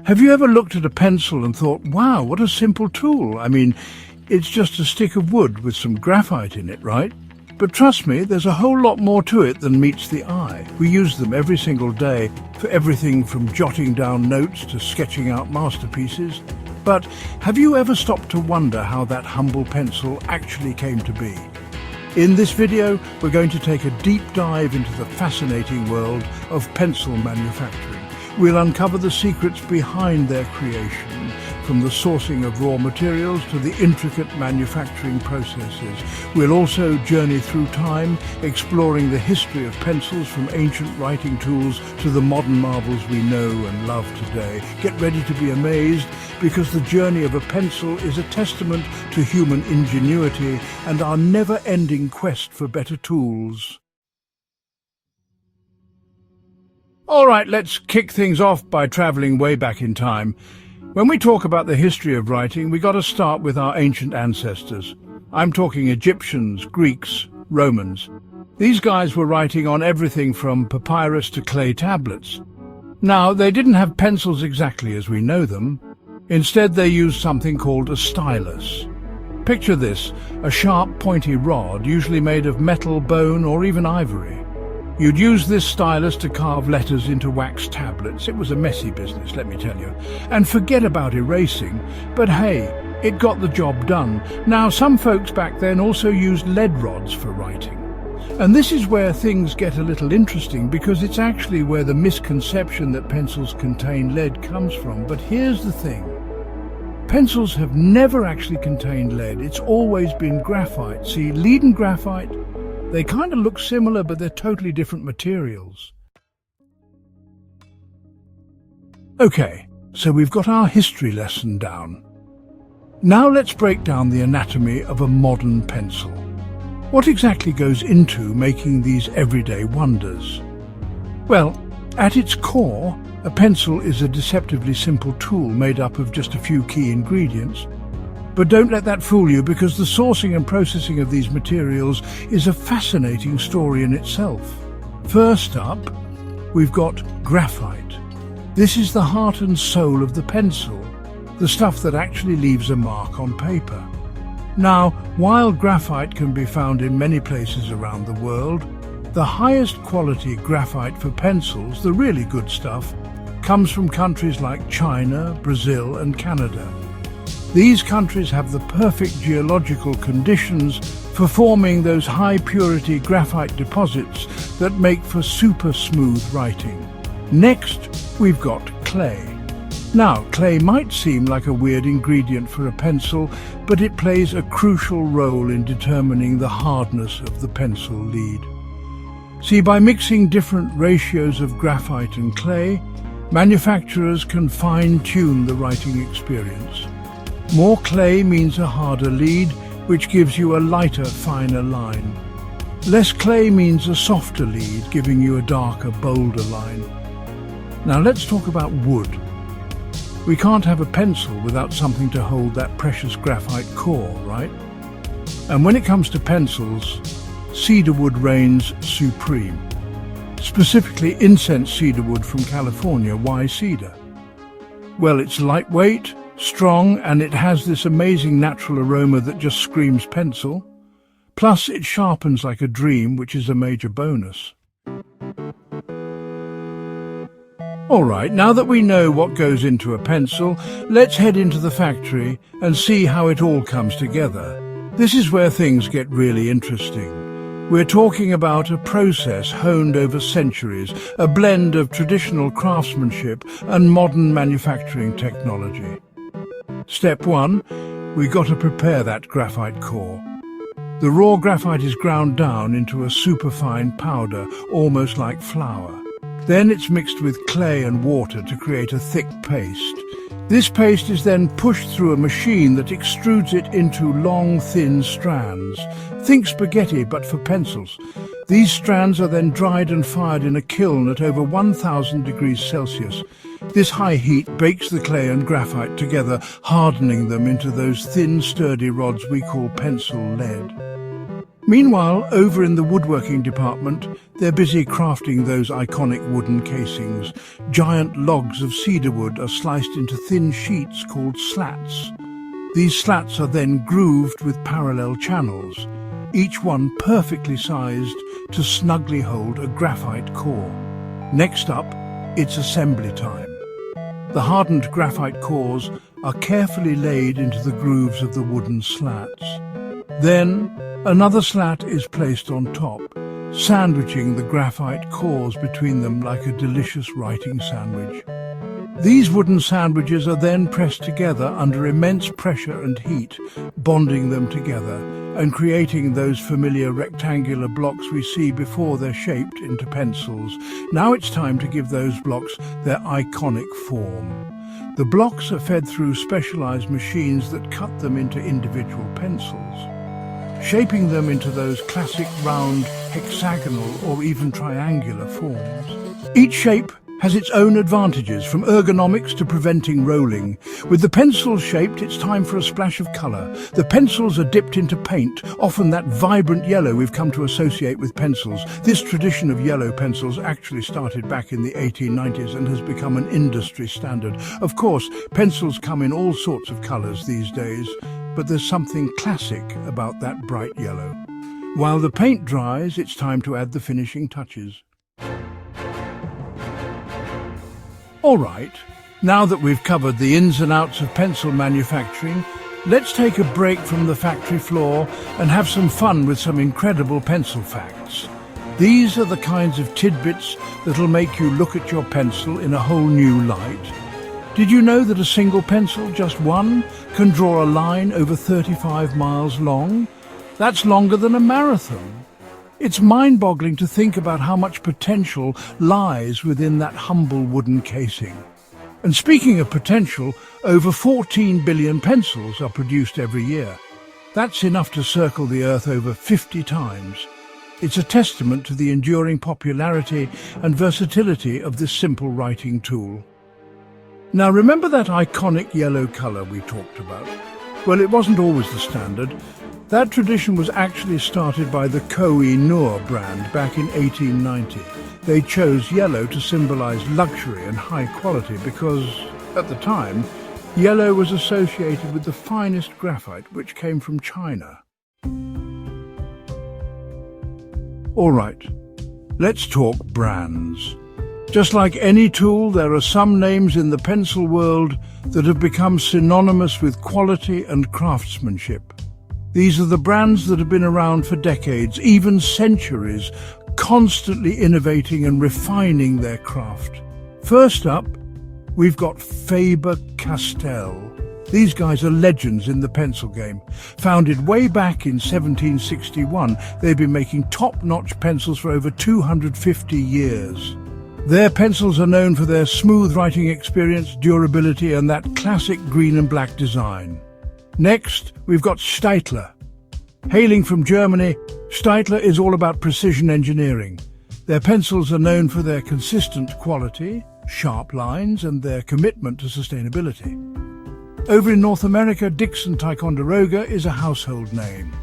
Have you ever looked at a pencil and thought, wow, what a simple tool? I mean, it's just a stick of wood with some graphite in it, right? But trust me, there's a whole lot more to it than meets the eye. We use them every single day for everything from jotting down notes to sketching out masterpieces. But have you ever stopped to wonder how that humble pencil actually came to be? In this video, we're going to take a deep dive into the fascinating world of pencil manufacturing. We'll uncover the secrets behind their creation, from the sourcing of raw materials to the intricate manufacturing processes. We'll also journey through time, exploring the history of pencils from ancient writing tools to the modern marvels we know and love today. Get ready to be amazed, because the journey of a pencil is a testament to human ingenuity and our never-ending quest for better tools. All right, let's kick things off by traveling way back in time. When we talk about the history of writing, we got to start with our ancient ancestors. I'm talking Egyptians, Greeks, Romans. These guys were writing on everything from papyrus to clay tablets. Now, they didn't have pencils exactly as we know them. Instead, they used something called a stylus. Picture this, a sharp, pointy rod, usually made of metal, bone, or even ivory. You'd use this stylus to carve letters into wax tablets. It was a messy business, let me tell you. And forget about erasing, but hey, it got the job done. Now, some folks back then also used lead rods for writing. And this is where things get a little interesting, because it's actually where the misconception that pencils contain lead comes from. But here's the thing. Pencils have never actually contained lead. It's always been graphite. See, lead and graphite, they kind of look similar, but they're totally different materials. Okay, so we've got our history lesson down. Now let's break down the anatomy of a modern pencil. What exactly goes into making these everyday wonders? Well, at its core, a pencil is a deceptively simple tool made up of just a few key ingredients. But don't let that fool you, because the sourcing and processing of these materials is a fascinating story in itself. First up, we've got graphite. This is the heart and soul of the pencil, the stuff that actually leaves a mark on paper. Now, while graphite can be found in many places around the world, the highest quality graphite for pencils, the really good stuff, comes from countries like China, Brazil and Canada. These countries have the perfect geological conditions for forming those high-purity graphite deposits that make for super smooth writing. Next, we've got clay. Now, clay might seem like a weird ingredient for a pencil, but it plays a crucial role in determining the hardness of the pencil lead. See, by mixing different ratios of graphite and clay, manufacturers can fine-tune the writing experience. More clay means a harder lead, which gives you a lighter, finer line. Less clay means a softer lead, giving you a darker, bolder line. Now let's talk about wood. We can't have a pencil without something to hold that precious graphite core, right? And when it comes to pencils, cedar wood reigns supreme. Specifically incense cedar wood from California. Why cedar? Well, it's lightweight, strong, and it has this amazing natural aroma that just screams pencil. Plus, it sharpens like a dream, which is a major bonus. All right, now that we know what goes into a pencil, let's head into the factory and see how it all comes together. This is where things get really interesting. We're talking about a process honed over centuries, a blend of traditional craftsmanship and modern manufacturing technology. Step 1, we've got to prepare that graphite core. The raw graphite is ground down into a superfine powder, almost like flour. Then it's mixed with clay and water to create a thick paste. This paste is then pushed through a machine that extrudes it into long, thin strands. Think spaghetti, but for pencils. These strands are then dried and fired in a kiln at over 1,000 degrees Celsius. This high heat bakes the clay and graphite together, hardening them into those thin, sturdy rods we call pencil lead. Meanwhile, over in the woodworking department, they're busy crafting those iconic wooden casings. Giant logs of cedar wood are sliced into thin sheets called slats. These slats are then grooved with parallel channels, each one perfectly sized to snugly hold a graphite core. Next up, it's assembly time. The hardened graphite cores are carefully laid into the grooves of the wooden slats. Then, another slat is placed on top, sandwiching the graphite cores between them like a delicious writing sandwich. These wooden sandwiches are then pressed together under immense pressure and heat, bonding them together and creating those familiar rectangular blocks we see before they're shaped into pencils. Now it's time to give those blocks their iconic form. The blocks are fed through specialized machines that cut them into individual pencils, shaping them into those classic round, hexagonal or even triangular forms. Each shape has its own advantages, from ergonomics to preventing rolling. With the pencils shaped, it's time for a splash of colour. The pencils are dipped into paint, often that vibrant yellow we've come to associate with pencils. This tradition of yellow pencils actually started back in the 1890s and has become an industry standard. Of course, pencils come in all sorts of colours these days, but there's something classic about that bright yellow. While the paint dries, it's time to add the finishing touches. All right, now that we've covered the ins and outs of pencil manufacturing, let's take a break from the factory floor and have some fun with some incredible pencil facts. These are the kinds of tidbits that'll make you look at your pencil in a whole new light. Did you know that a single pencil, just one, can draw a line over 35 miles long? That's longer than a marathon. It's mind-boggling to think about how much potential lies within that humble wooden casing. And speaking of potential, over 14 billion pencils are produced every year. That's enough to circle the Earth over 50 times. It's a testament to the enduring popularity and versatility of this simple writing tool. Now, remember that iconic yellow colour we talked about? Well, it wasn't always the standard. That tradition was actually started by the Koh-i-Noor brand back in 1890. They chose yellow to symbolize luxury and high quality because, at the time, yellow was associated with the finest graphite, which came from China. All right, let's talk brands. Just like any tool, there are some names in the pencil world that have become synonymous with quality and craftsmanship. These are the brands that have been around for decades, even centuries, constantly innovating and refining their craft. First up, we've got Faber-Castell. These guys are legends in the pencil game. Founded way back in 1761, they've been making top-notch pencils for over 250 years. Their pencils are known for their smooth writing experience, durability, and that classic green and black design. Next, we've got Staedtler. Hailing from Germany, Staedtler is all about precision engineering. Their pencils are known for their consistent quality, sharp lines, and their commitment to sustainability. Over in North America, Dixon Ticonderoga is a household name.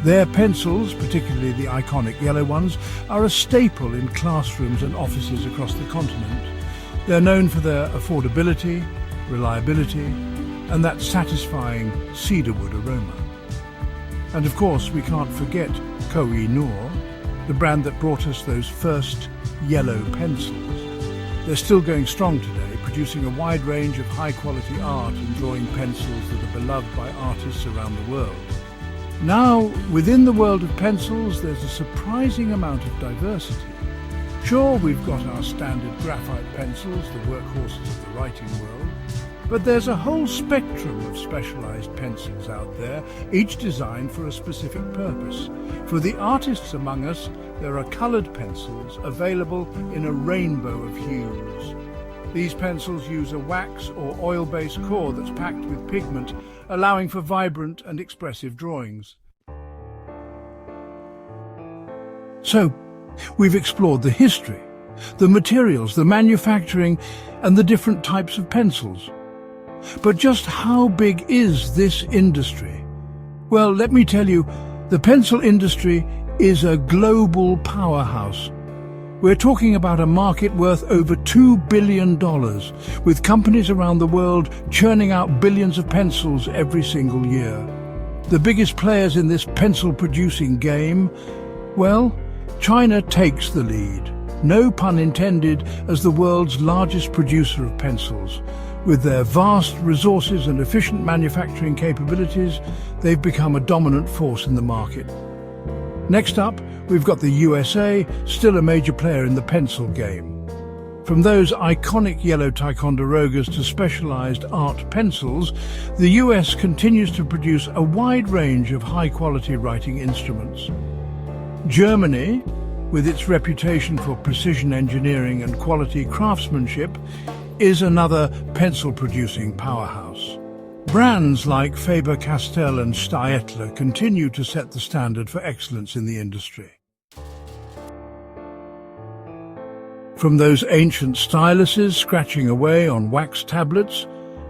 Their pencils, particularly the iconic yellow ones, are a staple in classrooms and offices across the continent. They're known for their affordability, reliability, and that satisfying cedarwood aroma. And of course, we can't forget Koh-i-Noor, the brand that brought us those first yellow pencils. They're still going strong today, producing a wide range of high-quality art and drawing pencils that are beloved by artists around the world. Now, within the world of pencils, there's a surprising amount of diversity. Sure, we've got our standard graphite pencils, the workhorses of the writing world, but there's a whole spectrum of specialized pencils out there, each designed for a specific purpose. For the artists among us, there are colored pencils available in a rainbow of hues. These pencils use a wax or oil-based core that's packed with pigment, allowing for vibrant and expressive drawings. So, we've explored the history, the materials, the manufacturing, and the different types of pencils. But just how big is this industry? Well, let me tell you, The pencil industry is a global powerhouse. We're talking about a market worth over $2 billion, with companies around the world churning out billions of pencils every single year. The biggest players in this pencil-producing game, well, China takes the lead, no pun intended, as the world's largest producer of pencils. With their vast resources and efficient manufacturing capabilities, they've become a dominant force in the market. Next up, we've got the USA, still a major player in the pencil game. From those iconic yellow Ticonderogas to specialized art pencils, the US continues to produce a wide range of high-quality writing instruments. Germany, with its reputation for precision engineering and quality craftsmanship, is another pencil-producing powerhouse. Brands like Faber-Castell and Staedtler continue to set the standard for excellence in the industry. From those ancient styluses scratching away on wax tablets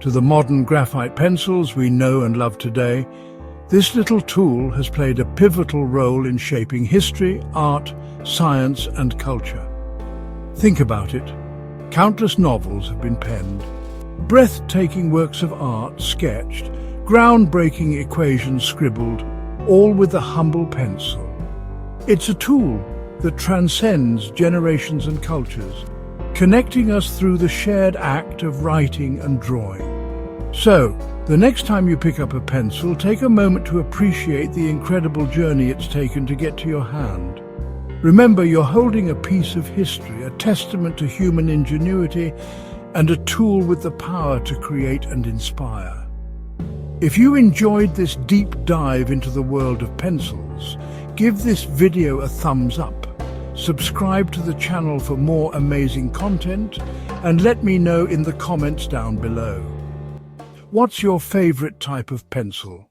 to the modern graphite pencils we know and love today, this little tool has played a pivotal role in shaping history, art, science, and culture. Think about it. Countless novels have been penned, breathtaking works of art sketched, groundbreaking equations scribbled, all with the humble pencil. It's a tool that transcends generations and cultures, connecting us through the shared act of writing and drawing. So, the next time you pick up a pencil, take a moment to appreciate the incredible journey it's taken to get to your hand. Remember, you're holding a piece of history, a testament to human ingenuity, and a tool with the power to create and inspire. If you enjoyed this deep dive into the world of pencils, give this video a thumbs up, subscribe to the channel for more amazing content, and let me know in the comments down below. What's your favorite type of pencil?